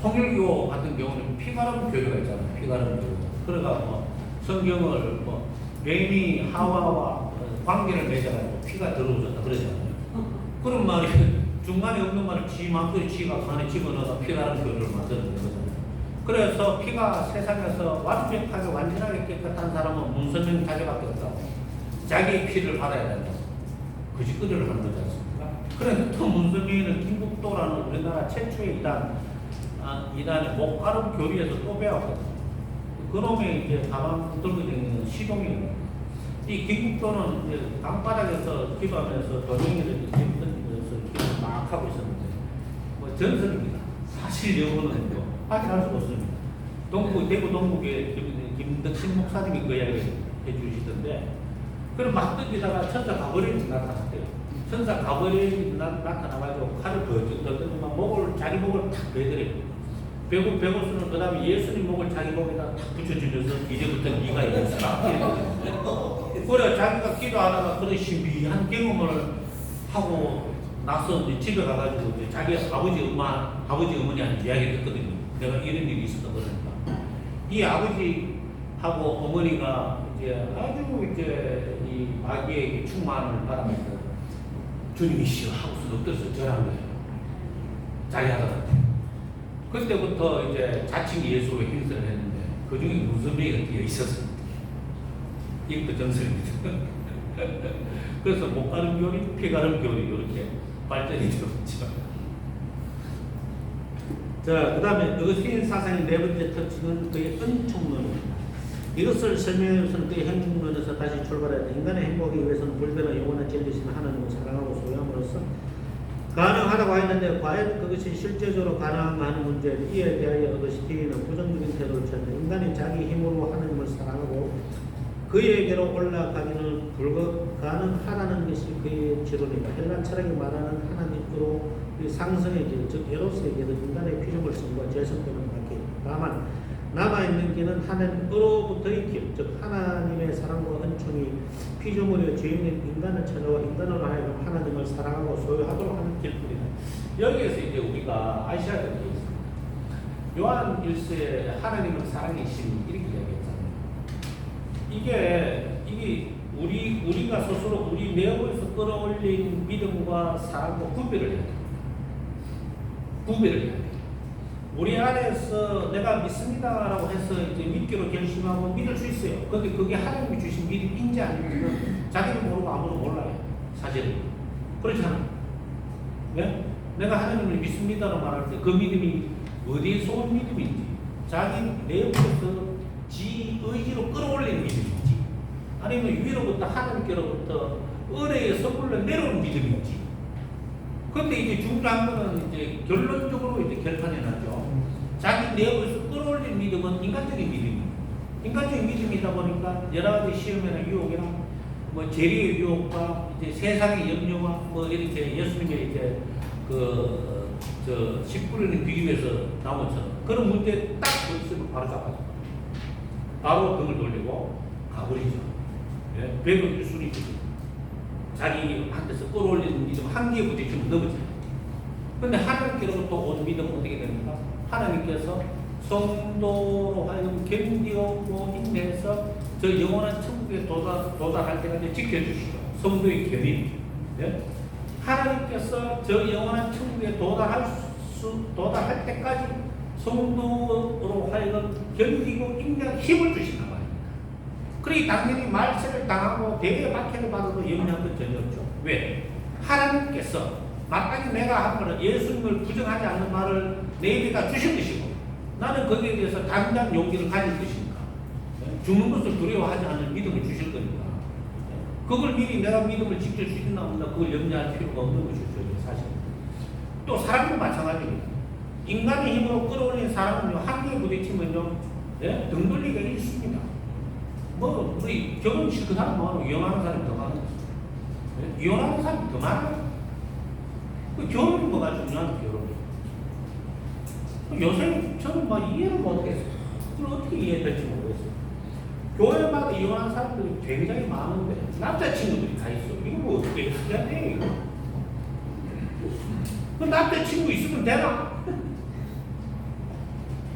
통일교 같은 경우는 피가름 교회가 있잖아요. 피가름 교회. 그러니까 성경을 뱀이 하와와 관계를 맺어가지고 피가 들어오셨다 그러잖아요. 그런 말이 중간에 없는 말을 지 마음대로 지가 그 안에 집어넣어서 피가름 교회를 만드는 거잖아요. 그래서 피가 세상에서 완벽하게 완전하게 깨끗한 사람은 문선명 자기밖에 없다고. 자기의 피를 받아야 된다고. 그 짓거리를 하는 거지 않습니까? 그래서 또 문선명이는 김국도라는 우리나라 최초의 이단의 목가름 교리에서 또 배웠거든요. 그놈의 이제 가방 들고 다니는 시동이에요. 이 김국도는 이제 땅바닥에서 기도하면서 도령이를 힘들면서 막 하고 있었는데, 전설입니다. 사실 여부는 확인할 수 없습니다. 대구 동국의 김덕신 목사님이 그 이야기를 해주시던데, 그럼 막 던지다가 천사 가버린이 나타났대요. 천사 가버린이 나타나가지고 칼을 버쩍 던지면 자기 목을 탁 베더래요. 베고스는 그 다음에 예수님 목을 자기 목에다 탁 붙여주면서 이제부터 네가 예수라. 그래 자기가 기도하다가 그런 신비한 경험을 하고 나서 이제 집에 가가지고 이제 자기 아버지 어머니한테 이야기를 했거든요. 내가 이런 일이 있었다 그러니까. 이 아버지하고 어머니가 이제 아주 이제 이 마귀의 충만을 받아면서 주님이시여 하고서 엎드려서 절한 거예요. 자기 아들한테. 그때부터 이제 자칭 예수로 행세를 했는데 그 중에 문선명이가 뛰어 있었습니다. 이것도 전설입니다. 그래서 목가름 교리, 피가름 교리 이렇게 발전이 되었죠. 자, 그 다음에 어거스틴 사상의 네 번째 특징은 그의 은총론입니다. 이것을 설명해서는 그의 행복론에서 다시 출발해야 돼. 인간의 행복하기 위해서는 불변한 영원한 진리신 하나님을 사랑하고 소유함으로써 가능하다고 했는데 과연 그것이 실제적으로 가능한 문제를 이에 대하여 어거스틴은 부정적인 태도를 취한다. 인간이 자기 힘으로 하나님을 사랑하고 그에게로 올라가기는 불가능하다는 것이 그의 지론이다. 헬라 철학이 말하는 하나님으로 상승의 길, 즉 에로스의 길은 인간의 피조물성과 재성되는 밖에 다만 남아있는 길은 하나님으로부터의 길, 즉 하나님의 사랑과 은총이 피조물의 죄인인 인간을 찾아와 인간으로 하여금 하나님을 사랑하고 소유하도록 하는 길뿐이다. 여기에서 이제 우리가 아셔야 될 게 있습니다. 요한 1서에 하나님은 사랑이시니 이렇게 이야기했잖아요. 이게 우리가 스스로 우리 내부에서 끌어올린 믿음과 사랑과 구별을 해야 돼요. 구별을 해야 돼요. 우리 안에서 내가 믿습니다라고 해서 이제 믿기로 결심하고 믿을 수 있어요. 근데 그게 하나님이 주신 믿음인지 아닌지는 자기도 모르고 아무도 몰라요. 사실은. 그렇잖아. 네? 내가 하나님을 믿습니다라고 말할 때 그 믿음이 어디에서 온 믿음인지, 자기 내부에서 지 의지로 끌어올린 믿음인지, 아니면 위로부터 하나님께로부터 은혜의 선물로 내려온 믿음인지. 근데 이제 중요한 거는 이제 결론적으로 이제 결판이 나죠. 자기 내부에서 끌어올린 믿음은 인간적인 믿음입니다. 인간적인 믿음이다 보니까 여러 가지 시험이나 유혹이나 재리의 유혹과 이제 세상의 염려와 이렇게 예수님의 이제 10분의 비유에서 나온 것처럼 그런 문제 딱 보였으면 바로 잡아줘. 바로 등을 돌리고 가버리죠. 예? 배경 일순위죠. 자기한테서 끌어올리는 믿음 한계에 부딪히면 넘어져요. 근데 하나님께로부터 온 믿음은 어떻게 됩니까? 하나님께서 성도로 하여금 견디고 인내해서 저 영원한 천국에 도달할 때까지 지켜주시죠. 성도의 견인. 예? 하나님께서 저 영원한 천국에 도달할 때까지 성도로 하여금 견디고 인내할 힘을 주신단 말입니다. 그러니 당연히 말세를 당하고 대의 박해를 받아도 염려한 건 전혀 없죠. 왜? 하나님께서 마땅히 내가 한 말은 예수님을 부정하지 않는 말을 내 입에다 주신 것이고 나는 거기에 대해서 담대한 용기를 가질 것이니까 죽는 것을 두려워하지 않는 믿음을 주실 거니까 그걸 미리 내가 믿음을 지킬 수 있나 없나 그걸 염려할 필요가 없는 것이죠. 사실 또 사람도 마찬가지입니다. 인간의 힘으로 끌어올린 사람은요 한계에 부딪히면요 예? 등 돌리기가 일수입니다. 뭐 우리 결혼식 그 사람 많고 이혼하는 사람이 더 많아요. 예? 이혼하는 사람이 더 많아요. 그 결혼이 뭐가 중요한 결혼이. 요새 저는 막 이해를 못하겠어요. 그걸 어떻게 이해될지 모르겠어요. 교회마다 이혼한 사람들이 굉장히 많은데 남자친구들이 다 있어. 이거 뭐 어떻게 해야 돼 이거. 그 남자친구 있으면 되나?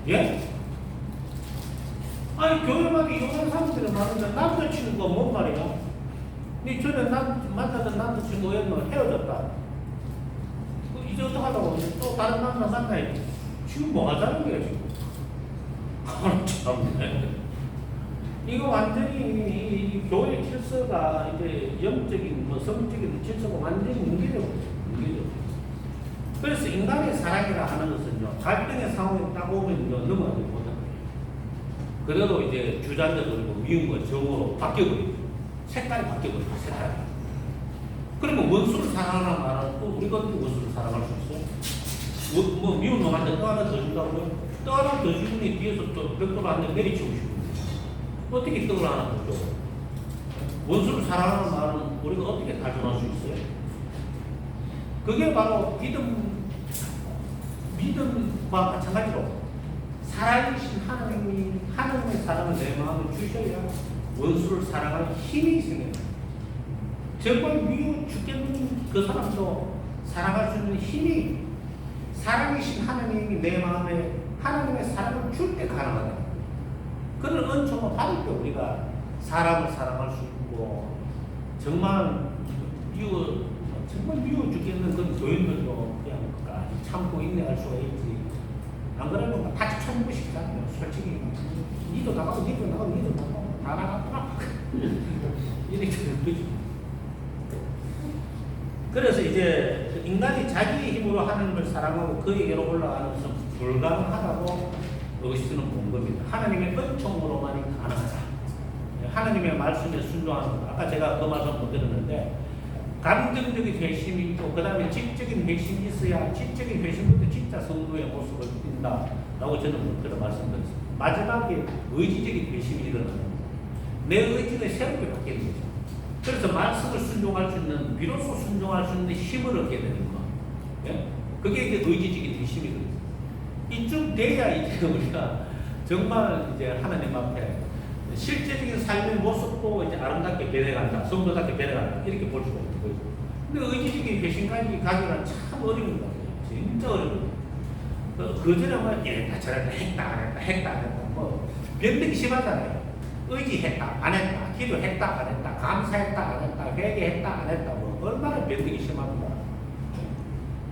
예? 아니 교회마다 이혼한 사람들이 많은데 남자친구가 뭔 말이야? 니 전에 만나던 남자친구가 헤어졌다. 이제 어떡하다고 또 다른 남자 만나야지. 지금 뭐 하자는 거야 지금. 참네. 이거 완전히 이 교회 질서가 이제 영적인 뭐 성적인 질서가 완전히 뭉개져. 그래서 인간의 사랑이라 하는 것은요 갈등의 상황에 딱 오면요 넘어가지 못합니다. 그래도 이제 주저앉아 버리고 미움과 정으로 바뀌어버리죠. 색깔이 바뀌어버리죠. 색깔이. 그러면 원수를 사랑하는 말은 또 우리가 어떻게 원수를 사랑할 수 있어요? 뭐 미운 놈한테 또 하나 더 준다고요? 또 하나 더 주니 뒤에서 또 벽돌 한 대 내리치고 싶은데 어떻게 떡을 하나 더 줘? 원수를 사랑하는 말은 우리가 어떻게 달성할 수 있어요? 그게 바로 믿음과 마찬가지로 살아계신 하나님의 사랑을 내 마음에 주셔야 원수를 사랑할 힘이 생깁니다. 정말 미워 죽겠는 그 사람도 사랑할 수 있는 힘이 살아계신 하나님이 내 마음에 하나님의 사랑을 줄 때 가능하다. 그런 은총을 받을 때 우리가 사람을 사랑할 수 있고 정말 미워 죽겠는 그 교인들도 그냥 참고 인내할 수가 있지. 안 그러면 다 참고 싶잖아요. 솔직히 니도 나가고 니도 나가고 니도 나가고 다 나가구나. 이렇게 되는 거죠. 그래서 이제 인간이 자기의 힘으로 하나님을 사랑하고 그에게로 올라가는 것은 불가능하다고 어거스틴은 본 겁니다. 하나님의 은총으로만이 가능하다. 하나님의 말씀에 순종하는 것. 아까 제가 그 말씀 못 드렸는데 감정적인 회심이 있고 그 다음에 지적인 회심이 있어야 지적인 회심부터 진짜 성도의 모습을 띈다라고 저는 못 들어 말씀드렸습니다. 마지막에 의지적인 회심이 일어나는 겁니다. 내 의지가 새롭게 바뀌는 거죠. 그래서 말씀을 순종할 수 있는, 비로소 순종할 수 있는 힘을 얻게 되는 거. 예? 그게 이제 의지적인 회심이거든요. 이쯤 돼야 이제 우리가 정말 이제 하나님 앞에 실제적인 삶의 모습도 이제 아름답게 변해간다, 성도답게 변해간다, 이렇게 볼 수가 있는 거죠. 근데 의지적인 회심까지 가기가 참 어려운 거예요. 진짜 어려운 거예요. 그 전에 뭐, 이랬다, 저랬다, 했다, 안 했다, 했다, 안 했다, 뭐, 변덕이 심하잖아요. 의지했다, 안 했다, 기도했다, 안 했다, 감사했다, 안 했다, 회개했다, 안 했다, 뭐, 얼마나 변덕이 심합니까?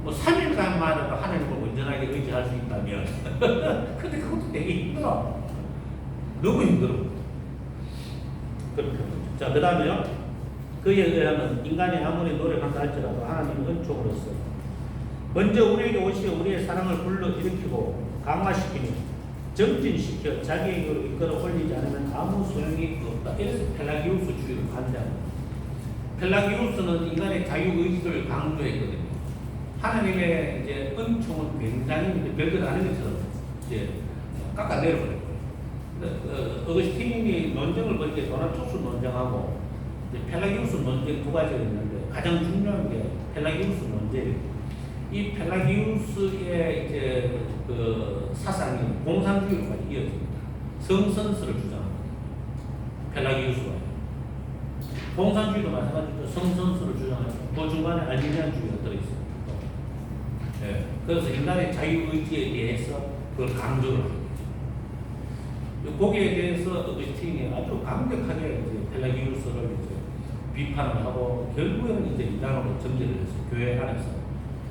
뭐, 3일간만 해도 하나님을 온전하게 의지할 수 있다면. 근데 그것도 되게 힘들어. 너무 힘들어. 자, 그 다음에요. 그에 의하면 인간이 아무리 노력한다 할지라도 하나님은 은총으로서 먼저 우리에게 오시어 우리의 사랑을 불러일으키고 강화시키며 정진시켜 자기에게로 이끌어 올리지 않으면 아무 소용이 없다. 이래서 펠라기우스 주의를 반대합니다. 펠라기우스는 인간의 자유의지를 강조했거든요. 하나님의 이제 은총은 굉장히 이제 별것 아닌 것처럼 이제 깎아내려버려요. 어거스틴이 논쟁을 볼 때 도나투스 논쟁하고 펠라기우스 논쟁 두 가지가 있는데 가장 중요한 게 펠라기우스 논쟁이에요. 이 펠라기우스의 이제 그 사상이 공산주의로까지 이어집니다. 성선설을 주장합니다. 펠라기우스가 공산주의도 마찬가지로 성선설을 주장하죠. 그 중간에 알미니안주의가 들어있습니다. 예. 그래서 인간의 자유의지에 대해서 그걸 강조를 합니다. 거기에 대해서 어거스틴이 아주 강력하게 이제 펠라기우스를 이제 비판을 하고 결국에는 이제 이단으로 정제를 했어요. 교회 안에서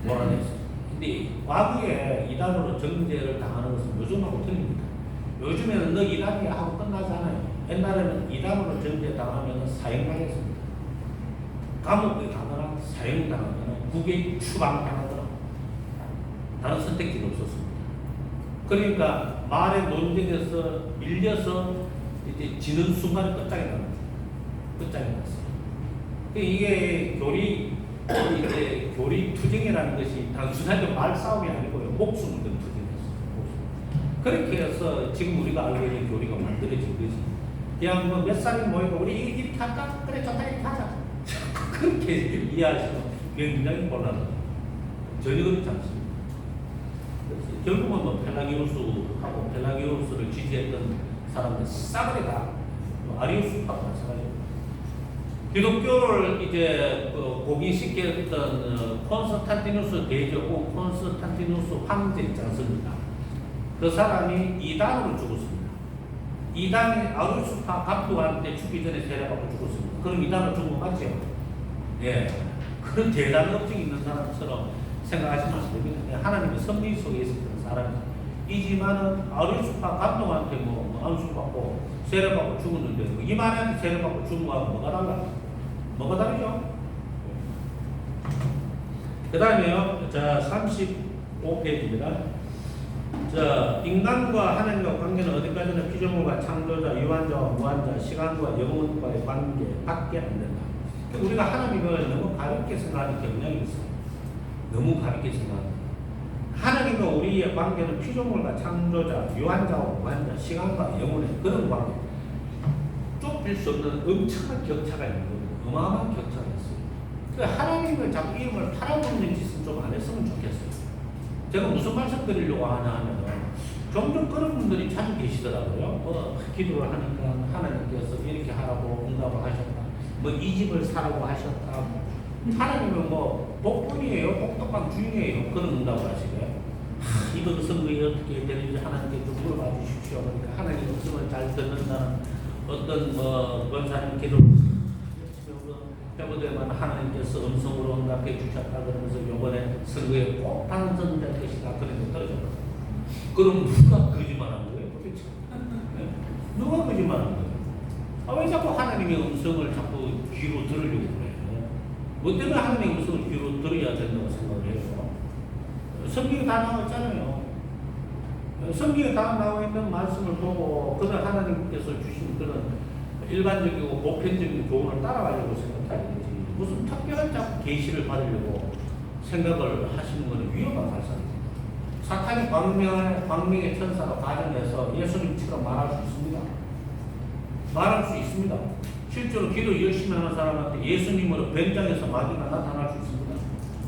몰아냈어요. 근데 과거에 이단으로 정제를 당하는 것은 요즘하고 틀립니다. 요즘에는 너 이단이야 하고 끝나지 않아요. 옛날에는 이단으로 정제 당하면 사형당했습니다. 감옥에 가거나 사형당하거나 국외 추방당하거나 다른 선택지가 없었습니다. 그러니까 말의 논쟁에서 밀려서 이제 지는 순간에 끝장이 납니다. 끝장이 났어요. 이게 이제 교리 투쟁이라는 것이 단순하게 말싸움이 아니고요. 목숨을 건 투쟁이었어요. 그렇게 해서 지금 우리가 알고 있는 교리가 만들어진 거지. 그냥 뭐 몇 사람이 모이고 우리 이렇게 할까? 그래 좋다 이렇게 하자. 그렇게 이해하시면 굉장히 곤란해요. 전혀 그렇지 않습니다. 그래서 결국은 뭐 펠라기우스하고 펠라기우스를 지지했던 사람들 싸그리 다 아리우스파가 마찬가지입니다. 기독교를 이제 고기시켰던 콘스탄티누스 대제국 콘스탄티누스 황제 있지 않습니까? 그 사람이 이단으로 죽었습니다. 이단이 아리우스파 갑부한테 죽기 전에 세례받고 죽었습니다. 그럼 이단으로 죽은 거 맞죠? 예. 그런 대단한 업적이 있는 사람처럼 생각하시면 안 됩니다. 하나님의 섭리 속에 있었던 사람이지만은 아리우스파 감독한테 뭐 안수받고 세례받고 죽었는데 이만한테 세례받고 죽은 거하고 뭐가 달라? 뭐가 다르죠? 그 다음에요. 자, 35페이지입니다. 자, 인간과 하나님과 관계는 어디까지나 피조물과 창조자, 유한자와 무한자, 시간과 영혼과의 관계 밖에 안 된다. 우리가 하나님을 너무 가볍게 생각하는 경향이 있어요. 너무 가볍게 생각합니다. 하나님과 우리의 관계는 피조물과 창조자, 유한자와 무한자, 시간과 영혼의 그런 관계. 좁힐 수 없는 엄청난 격차가 있는 거예요. 어마어마한 격차가 있어요. 그러니까 하나님을 자꾸 이름을 팔아먹는 짓은 좀 안 했으면 좋겠어요. 제가 무슨 말씀 드리려고 하냐 하면 종종 그런 분들이 자주 계시더라고요. 기도를 하니까 하나님께서 이렇게 하라고 응답을 하셨다. 뭐 이 집을 사라고 하셨다. 하나님은 뭐 복분이에요, 복덕방 주인이에요. 그런 응답을 하시고요. 이번 선거에 어떻게 되는지 하나님께 좀 물어봐 주십시오. 그러니까 하나님 없으면 잘 듣는다는 어떤 권사님 기도를 해보되면 하나님께서 음성으로 응답해 주셨다 그러면서 이번에 선거에 꼭 당선될 것이다 그런 거 떨어졌거든요. 그럼 누가 거짓말한 거예요? 도대체? 네? 누가 거짓말한 거예요? 왜 자꾸 하나님의 음성을 자꾸 귀로 들으려고 그래요? 뭐 때문에 하나님의 음성을 귀로 들어야 된다고 생각을 해요? 성경에 다 나와 있잖아요. 성경에 다 나와 있는 말씀을 보고 그런 하나님께서 주신 그런 일반적이고 보편적인 교훈을 따라가려고 생각해야 되지. 무슨 특별한 자꾸 계시를 받으려고 생각을 하시는 것은 위험한 발상입니다. 사탄이 광명의 천사가 가정해서 예수님처럼 말할 수 있습니다. 말할 수 있습니다. 실제로 기도 열심히 하는 사람한테 예수님으로 변장해서 마귀가 나타날 수 있습니다.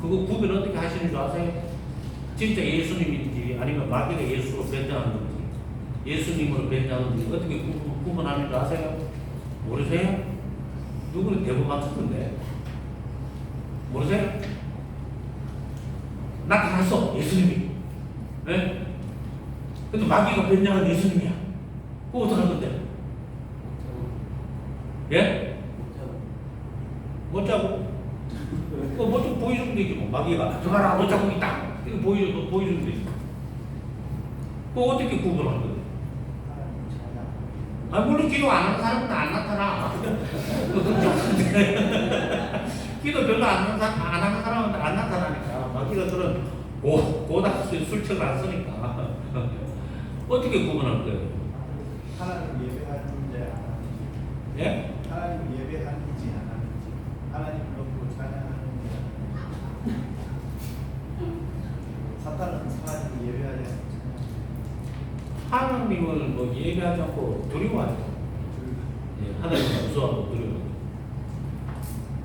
그거 구별 어떻게 하시는 줄 아세요? 진짜 예수님인지 아니면 마귀가 예수로 변장하는 건지 예수님으로 변장하는지 어떻게 구분하는 줄 아세요? 모르세요? 누구는 대부분 맞췄던데 모르세요? 나타났어 예수님이. 네? 근데 마귀가 변장한 예수님이야. 그거 어떡할 건데? 예? 못 자고? 그거 뭐 좀 보여주면 되지 뭐. 마귀가 들어가라 못 자고 있다. 이거 보여주면 되지. 그거 어떻게 구분할 거야? 물론 기도 안 하는 사람은 안 나타나. 기도 별로 안 하는 사람은 안 나타나니까. 마귀가 그런 고닥수 술책을 안 쓰니까. 어떻게 구분할 거예요? 하나님 예배하는지 안 하는지. 예? 하나님 예배하는지 안 하는지. 하나님 놓고 찬양하는지 안 하는지. 사탄은 하나님 예배하지 않고 하나님을 뭐 예배하지 않고 두려워하죠. 예, 하나님을 무서워하고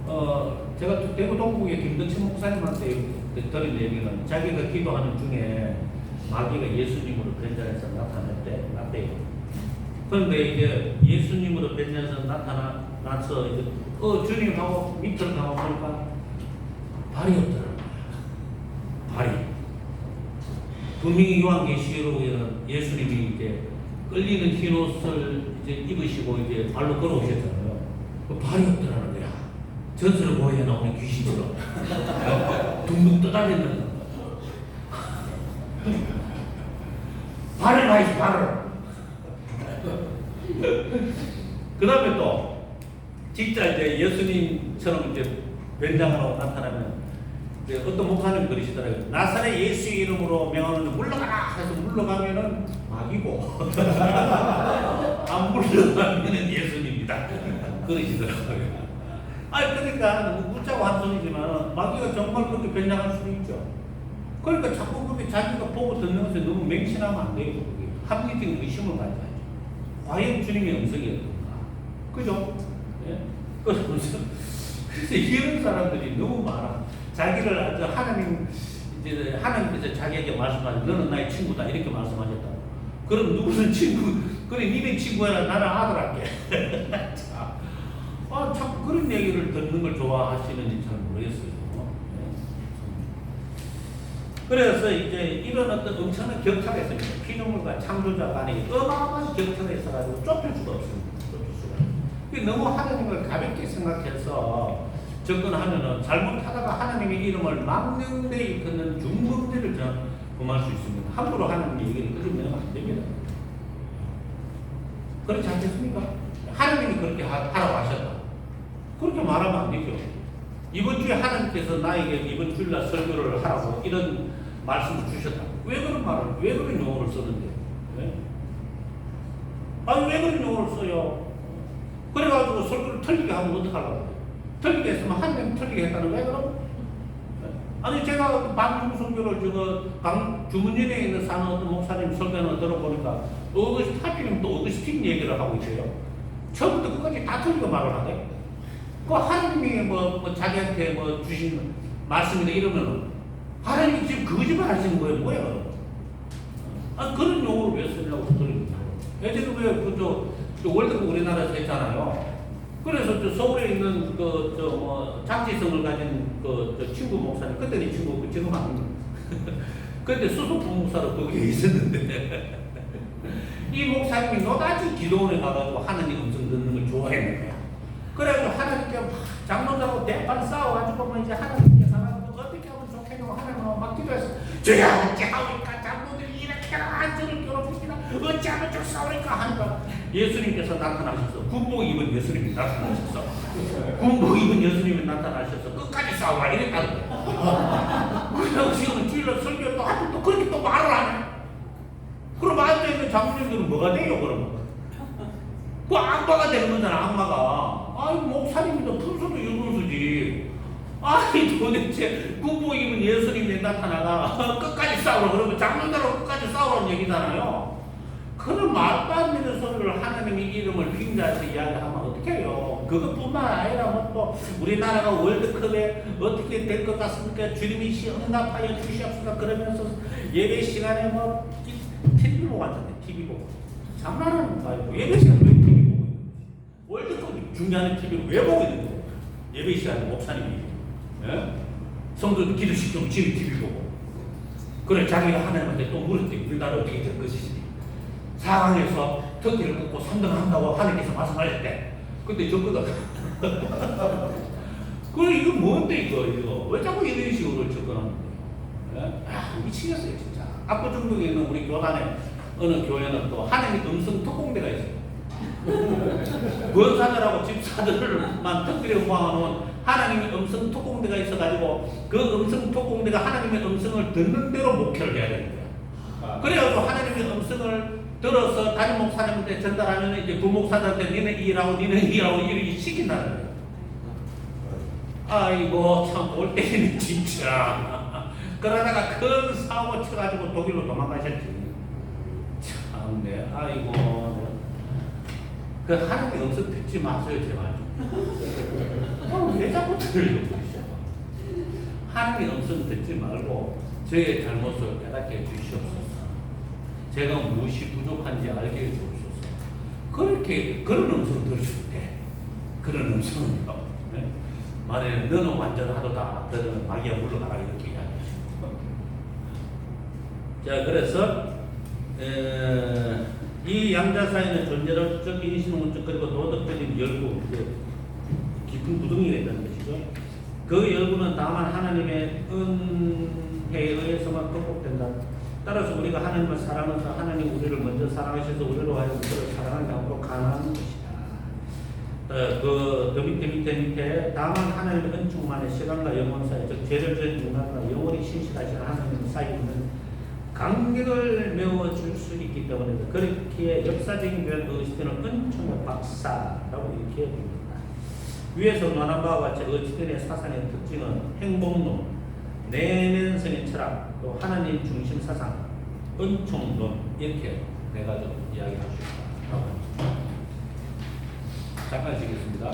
두려워하죠. 제가 대구 동국의 김덕치 목사님한테 들은 얘기는 자기가 기도하는 중에 마귀가 예수님으로 변장해서 나타났대요. 그런데 이제 예수님으로 변장해서 나타나서 이제 주님하고 밑을 가고 보니까 발이 없더라고요. 발이. 분명히 요한계시록에는 예수님이 이제 끌리는 흰 옷을 이제 입으시고 이제 발로 걸어오셨잖아요. 그 발이 없더라는 거야. 전설 고해에 나오는 귀신처럼 둥둥 떠다니는 발을 봐야지 발을. 그 다음에 또 진짜 이제 예수님처럼 이제 변장하러 나타나면 이제 어떤 목사님이 그러시더라고요. 나사렛 예수 이름으로 명하는 물러가라 해서 물러가면은 마귀고 안 물러가면은 예수님이다 그러시더라고요. 그러니까 웃자고 한 소리지만 마귀가 정말 그렇게 변장할 수도 있죠. 그러니까 자꾸 그렇게 자기가 보고 듣는 것에 너무 맹신하면 안 돼요. 합리적인 의심을 가져야죠. 과연 주님의 음성이었던가? 그죠? 예? 그래서 이런 사람들이 너무 많아. 자기를 아주 하나님께서 자기에게 말씀하신 너는 나의 친구다 이렇게 말씀하셨다. 그럼 누구는 친구? 그래 니네 친구야 나는 아들 할게. 자꾸 그런 얘기를 듣는 걸 좋아하시는지 잘 모르겠어요. 그래서 이제 이런 어떤 엄청난 격차가 있습니다. 피조물과 창조자 간에 어마어마한 격차가 있어가지고 좁힐 수가 없습니다. 좁힐 수가. 너무 하나님을 가볍게 생각해서 접근하면은 잘못하다가 하나님의 이름을 막는 데 일컫는 중범죄를 범할 수 있습니다. 함부로 하나님의 얘기를 끊으면 안 됩니다. 그렇지 않겠습니까? 하나님이 그렇게 하라고 하셨다. 그렇게 말하면 안 되죠. 이번 주에 하나님께서 나에게 이번 주일날 설교를 하라고 이런 말씀을 주셨다. 왜 그런 용어를 썼는데? 네? 왜 그런 용어를 써요? 그래가지고 설교를 틀리게 하면 어떡하려고? 틀리게 했으면 하나님 틀리게 했다는 거야, 그럼? 아니, 제가 방송 설교를 주문연에 있는 사는 어떤 목사님 설교를 들어보니까 하필이면 또 어거스틴 얘기를 하고 있어요. 처음부터 끝까지 다 틀리게 말을 하대. 그 하나님이 자기한테 주신 말씀이나 이러면 하나님이 지금 거짓말 하시는 거예요, 뭐예요? 그런 용어를 왜 쓰냐고 그러거든요. 예전에 왜 월드컵 우리나라에서 했잖아요. 그래서 서울에 있는 장치성을 가진 친구 목사님, 그때는 친구, 지금 아닙니다. 그때 수소 부목사로 거기에 있었는데 이 목사님이 너다지 기도원에 가가지고 하나님 음성 듣는 걸 좋아했는 거야. 그래가지고 하나님께 장로자고 대판 싸워가지고 이제 하나님께 가가지고 어떻게 하면 좋겠냐고 하나님하고 막 기도해서 저야 어찌하오니까 장로들이 이렇게 안전을 괴롭히시나 어찌하면 좋사오니까 하니까 예수님께서 나타나셔서 군복 입은 예수님이 나타나셔서 군복 입은 예수님이 나타나셔서 끝까지 싸워라 이랬다는 거야. 그래서 지금 주일날 설교를 또 그렇게 또 말을 하네. 그럼 앉아있는 장로님들은 뭐가 돼요 그러면? 그 악마가 되는 거잖아, 악마가. 목사님도 분수도 유분수지. 도대체 군복 입은 예수님이 나타나가 끝까지 싸우라 그러면 장로들하고 끝까지 싸우라는 얘기잖아요. 그런 말도 안 되는 소리를 하나님의 이름을 빙자해서 이야기하면 어떡해요. 그것뿐만 아니라 또 우리나라가 월드컵에 어떻게 될 것 같습니까? 주님이 응답하여 주시옵소서 그러면서 예배 시간에 TV 보고 왔잖아요. TV 보고. 장난하는 거예요. 예배 시간에 왜 TV 보고 있는 거예요? 월드컵 중요한 TV를 왜 보고 있는 거예요? 예배 시간에 목사님이. 예? 성도들 기도시키고 집에 TV 보고. 그래 자기가 하나님한테 또 물었대. 우리나라 어떻게 될 것이지? 4강에서 터키를 꺾고 3등 한다고 하나님께서 말씀하셨대. 근데 저거다. 그래 이거 뭔데 이거? 왜 자꾸 이런 식으로 접근하는 거예요? 예? 미치겠어요 진짜. 압구정동에 있는 우리 교단에 어느 교회는 또 하나님의 음성 특공대가 있어요. 권사들하고 집사들만 특별히 모아놓은 하나님의 음성 특공대가 있어가지고 그 음성 특공대가 하나님의 음성을 듣는 대로 목회를 해야 되는 거야. 그래가지고 하나님의 음성을 들어서 다른 목사님한테 전달하면 이제 부목사들한테 니네 일하고 이렇게 시킨다는 거예요. 아이고 참 올 때는 진짜. 그러다가 큰 사고 쳐가지고 독일로 도망가셨지. 참네. 아이고. 그 하나님의 음성 듣지 마세요 제발. 왜 자꾸 들으려고 그러시죠? 하나님의 음성 듣지 말고 저의 잘못을 깨닫게 해주시옵소서. 제가 무엇이 부족한지 알게 해주옵소서. 그렇게 그런 음성 들을 수 있대. 그런 음성은요. 네? 말해 너는 완전하도다. 너는 마귀야 물러가라 이렇게 이야기하시고. 자 그래서 이 양자 사이는 존재론적, 인신론적 그리고 도덕적인 열구, 깊은 구덩이가 있다는 것이죠. 그 열구는 다만 하나님의 은혜에 의해서만 극복된다. 따라서 우리가 하나님을 사랑해서 하나님 우리를 먼저 사랑하셔서 우리로 하여금 그를 사랑하게 하고 가능한 것이다. 그 밑에 다만 하나님의 은총만의 시간과 영원 사이, 즉 죄를 지은 인간과 영원히 신실하신 하나님 사이에 있는 간격을 메워줄 수 있기 때문에 그렇기에 역사적인 교회는 어시되는 은총의 박사라고 이렇게 부릅니다. 위에서 논한 바와 같이 어시되는 사상의 특징은 행복론, 내면성의 철학, 또 하나님 중심 사상, 은총론 이렇게 네 가지 이야기할 수 있다. 잠깐 쉬겠습니다.